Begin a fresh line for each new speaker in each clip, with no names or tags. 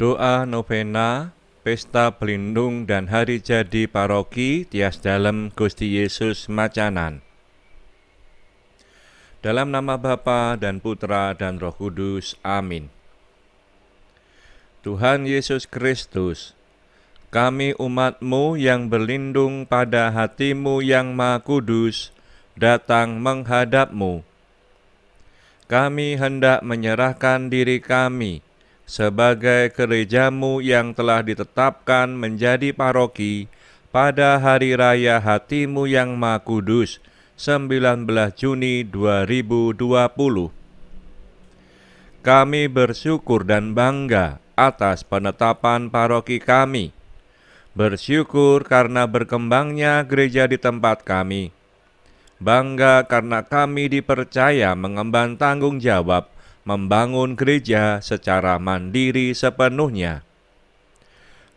Doa novena, Pesta Pelindung dan Hari Jadi Paroki Tias Dalem Gusti Yesus Macanan. Dalam nama Bapa dan Putra dan Roh Kudus. Amin. Tuhan Yesus Kristus, kami umat-Mu yang berlindung pada hati-Mu yang Maha Kudus, datang menghadap-Mu. Kami hendak menyerahkan diri kami sebagai gereja-Mu yang telah ditetapkan menjadi paroki pada Hari Raya Hati-Mu yang Maha Kudus, 19 Juni 2020. Kami bersyukur dan bangga atas penetapan paroki kami. Bersyukur karena berkembangnya gereja di tempat kami. Bangga karena kami dipercaya mengemban tanggung jawab membangun gereja secara mandiri sepenuhnya.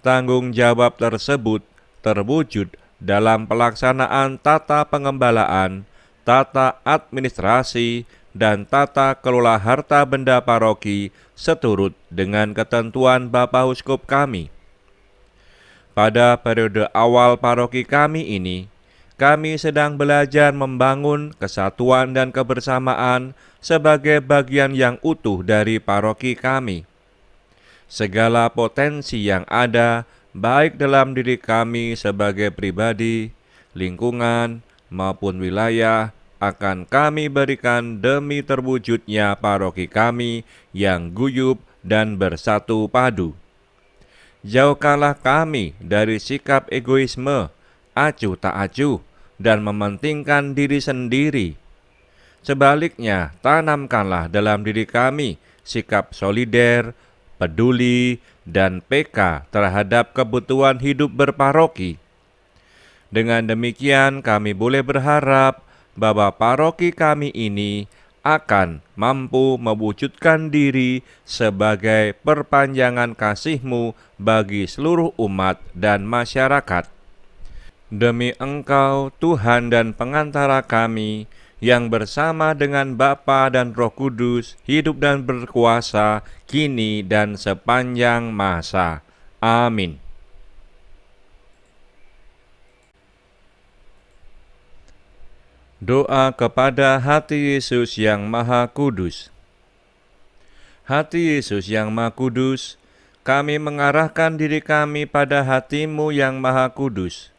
Tanggung jawab tersebut terwujud dalam pelaksanaan tata pengembalaan, tata administrasi, dan tata kelola harta benda paroki seturut dengan ketentuan Bapak Uskup kami. Pada periode awal paroki kami ini, kami sedang belajar membangun kesatuan dan kebersamaan sebagai bagian yang utuh dari paroki kami. Segala potensi yang ada, baik dalam diri kami sebagai pribadi, lingkungan, maupun wilayah, akan kami berikan demi terwujudnya paroki kami yang guyup dan bersatu padu. Jauhkanlah kami dari sikap egoisme, acuh tak acuh, dan mementingkan diri sendiri. Sebaliknya, tanamkanlah dalam diri kami sikap solider, peduli, dan peka terhadap kebutuhan hidup berparoki. Dengan demikian, kami boleh berharap bahwa paroki kami ini akan mampu mewujudkan diri sebagai perpanjangan kasih-Mu bagi seluruh umat dan masyarakat. Demi Engkau, Tuhan dan pengantara kami, yang bersama dengan Bapa dan Roh Kudus, hidup dan berkuasa, kini dan sepanjang masa. Amin. Doa kepada hati Yesus yang Maha Kudus. Hati Yesus yang Maha Kudus, kami mengarahkan diri kami pada hati-Mu yang Maha Kudus.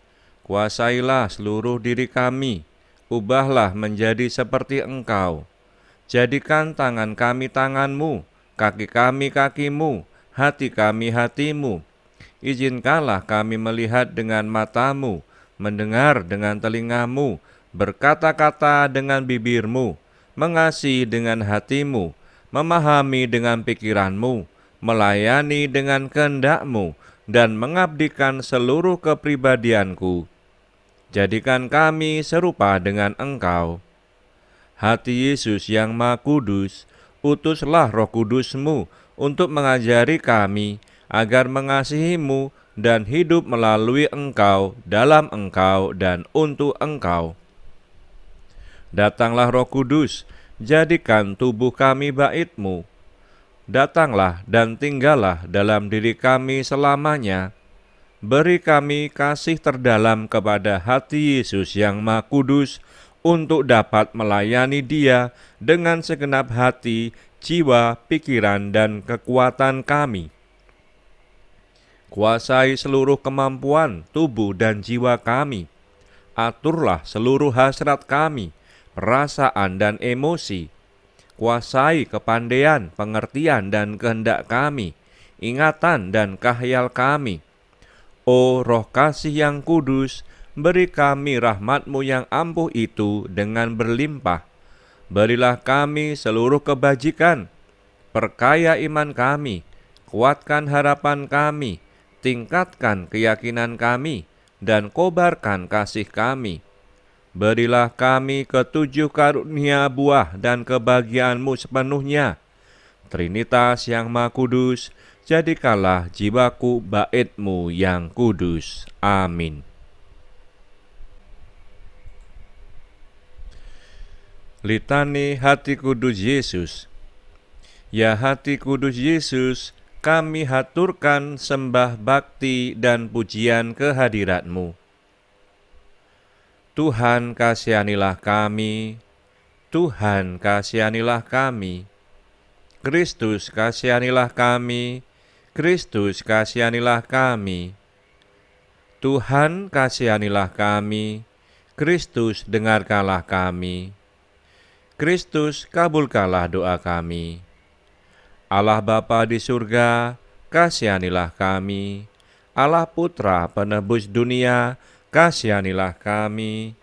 Kuasailah seluruh diri kami, ubahlah menjadi seperti Engkau. Jadikan tangan kami tangan-Mu, kaki kami kaki-Mu, hati kami hati-Mu. Izinkanlah kami melihat dengan mata-Mu, mendengar dengan telinga-Mu, berkata-kata dengan bibir-Mu, mengasihi dengan hati-Mu, memahami dengan pikiran-Mu, melayani dengan kehendak-Mu, dan mengabdikan seluruh kepribadianku. Jadikan kami serupa dengan Engkau. Hati Yesus yang Maha Kudus, utuslah Roh Kudus-Mu untuk mengajari kami agar mengasihi-Mu dan hidup melalui Engkau, dalam Engkau, dan untuk Engkau. Datanglah Roh Kudus, jadikan tubuh kami bait-Mu. Datanglah dan tinggallah dalam diri kami selamanya. Beri kami kasih terdalam kepada hati Yesus yang Maha Kudus untuk dapat melayani Dia dengan segenap hati, jiwa, pikiran, dan kekuatan kami. Kuasai seluruh kemampuan tubuh dan jiwa kami. Aturlah seluruh hasrat kami, perasaan dan emosi. Kuasai kepandaian, pengertian, dan kehendak kami, ingatan dan kahyal kami. O Roh Kasih yang kudus, beri kami rahmat-Mu yang ampuh itu dengan berlimpah. Berilah kami seluruh kebajikan, perkaya iman kami, kuatkan harapan kami, tingkatkan keyakinan kami, dan kobarkan kasih kami. Berilah kami ketujuh karunia buah dan kebahagiaan-Mu sepenuhnya. Trinitas yang Maha Kudus, jadikanlah jiwaku bait-Mu yang kudus. Amin. Litani Hati Kudus Yesus. Ya hati kudus Yesus, kami haturkan sembah bakti dan pujian kehadirat-Mu. Tuhan kasihanilah kami, Tuhan kasihanilah kami, Kristus kasihanilah kami, Kristus kasihanilah kami. Tuhan kasihanilah kami, Kristus dengarkanlah kami, Kristus kabulkanlah doa kami. Allah Bapa di surga, kasihanilah kami, Allah Putra penebus dunia, kasihanilah kami,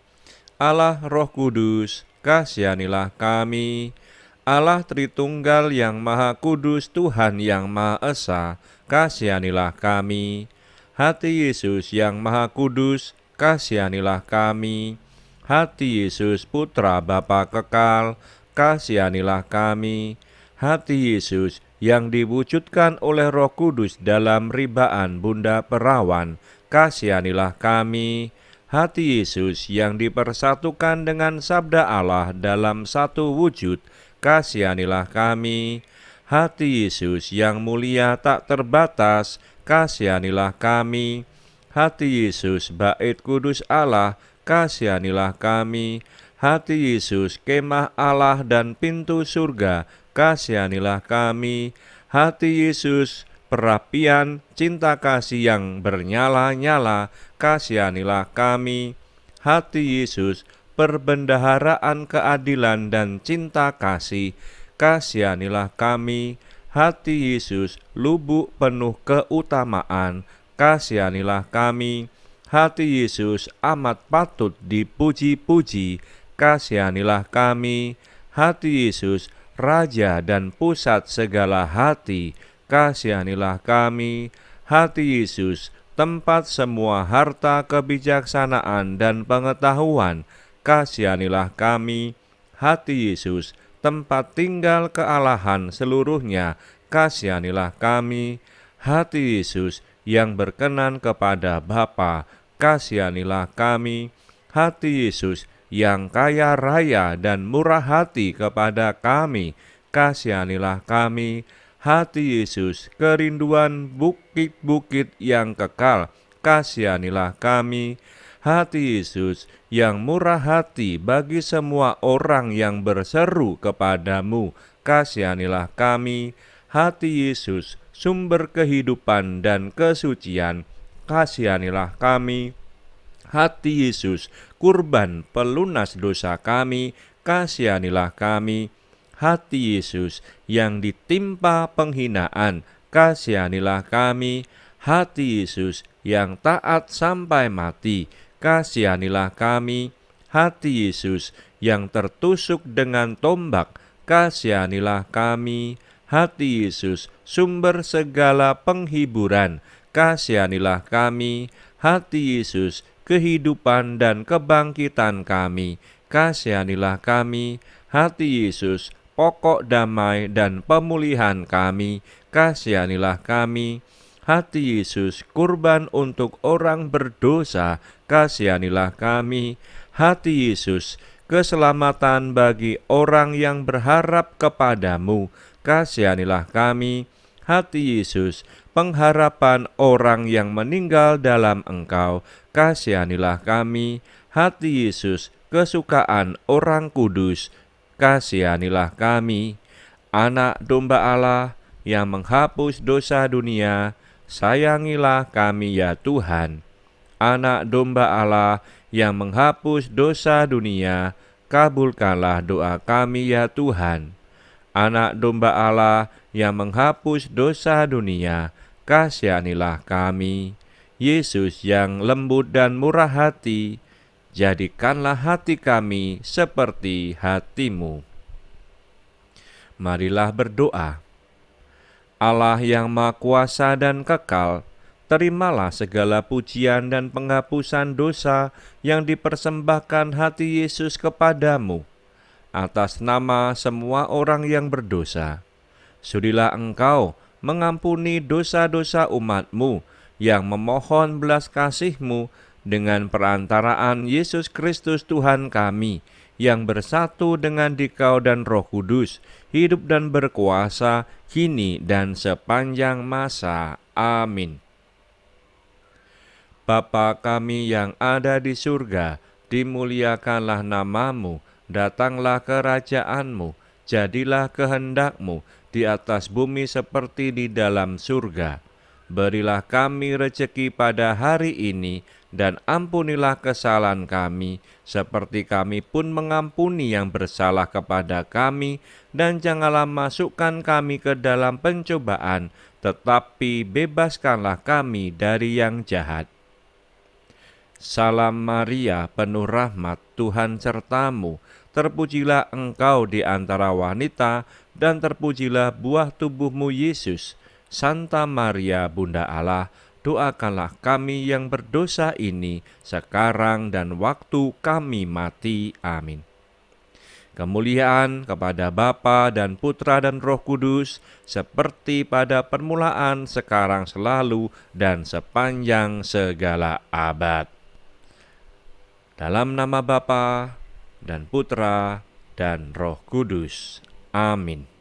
Allah Roh Kudus, kasihanilah kami, Allah Tritunggal yang Maha Kudus, Tuhan yang Maha Esa, kasihanilah kami. Hati Yesus yang Maha Kudus, kasihanilah kami. Hati Yesus Putra Bapa Kekal, kasihanilah kami. Hati Yesus yang diwujudkan oleh Roh Kudus dalam ribaan Bunda Perawan, kasihanilah kami. Hati Yesus yang dipersatukan dengan sabda Allah dalam satu wujud, kasihanilah kami. Hati Yesus yang mulia tak terbatas, kasihanilah kami. Hati Yesus Bait Kudus Allah, kasihanilah kami. Hati Yesus kemah Allah dan pintu surga, kasihanilah kami. Hati Yesus perapian cinta kasih yang bernyala-nyala, kasihanilah kami. Hati Yesus perbendaharaan keadilan dan cinta kasih, kasihanilah kami. Hati Yesus lubuk penuh keutamaan, kasihanilah kami. Hati Yesus amat patut dipuji-puji, kasihanilah kami. Hati Yesus Raja dan pusat segala hati, kasihanilah kami. Hati Yesus tempat semua harta kebijaksanaan dan pengetahuan, kasihanilah kami. Hati Yesus tempat tinggal kealahan seluruhnya, kasihanilah kami. Hati Yesus yang berkenan kepada Bapa, kasihanilah kami. Hati Yesus yang kaya raya dan murah hati kepada kami, kasihanilah kami. Hati Yesus kerinduan bukit-bukit yang kekal, kasihanilah kami. Hati Yesus yang murah hati bagi semua orang yang berseru kepadamu, kasihanilah kami. Hati Yesus sumber kehidupan dan kesucian, kasihanilah kami. Hati Yesus kurban pelunas dosa kami, kasihanilah kami. Hati Yesus yang ditimpa penghinaan, kasihanilah kami. Hati Yesus yang taat sampai mati, kasihanilah kami. Hati Yesus yang tertusuk dengan tombak, kasihanilah kami. Hati Yesus sumber segala penghiburan, kasihanilah kami. Hati Yesus kehidupan dan kebangkitan kami, kasihanilah kami. Hati Yesus pokok damai dan pemulihan kami, kasihanilah kami. Hati Yesus kurban untuk orang berdosa, kasihanilah kami. Hati Yesus keselamatan bagi orang yang berharap kepadamu, kasihanilah kami. Hati Yesus pengharapan orang yang meninggal dalam Engkau, kasihanilah kami. Hati Yesus kesukaan orang kudus, kasihanilah kami. Anak domba Allah yang menghapus dosa dunia, sayangilah kami ya Tuhan. Anak domba Allah yang menghapus dosa dunia, kabulkanlah doa kami ya Tuhan. Anak domba Allah yang menghapus dosa dunia, kasihanilah kami. Yesus yang lembut dan murah hati, jadikanlah hati kami seperti hati-Mu. Marilah berdoa. Allah yang Maha Kuasa dan Kekal, terimalah segala pujian dan penghapusan dosa yang dipersembahkan hati Yesus kepadamu, atas nama semua orang yang berdosa. Sudilah Engkau mengampuni dosa-dosa umat-Mu yang memohon belas kasih-Mu dengan perantaraan Yesus Kristus Tuhan kami, yang bersatu dengan Dikau dan Roh Kudus, hidup dan berkuasa, kini dan sepanjang masa. Amin. Bapa kami yang ada di surga, dimuliakanlah namamu, datanglah kerajaanmu, jadilah kehendakmu di atas bumi seperti di dalam surga. Berilah kami rejeki pada hari ini, dan ampunilah kesalahan kami, seperti kami pun mengampuni yang bersalah kepada kami, dan janganlah masukkan kami ke dalam pencobaan, tetapi bebaskanlah kami dari yang jahat. Salam Maria, penuh rahmat, Tuhan sertamu, terpujilah engkau di antara wanita, dan terpujilah buah tubuhmu Yesus. Santa Maria, Bunda Allah, doakanlah kami yang berdosa ini, sekarang dan waktu kami mati. Amin. Kemuliaan kepada Bapa dan Putra dan Roh Kudus, seperti pada permulaan, sekarang, selalu, dan sepanjang segala abad. Dalam nama Bapa dan Putra dan Roh Kudus. Amin.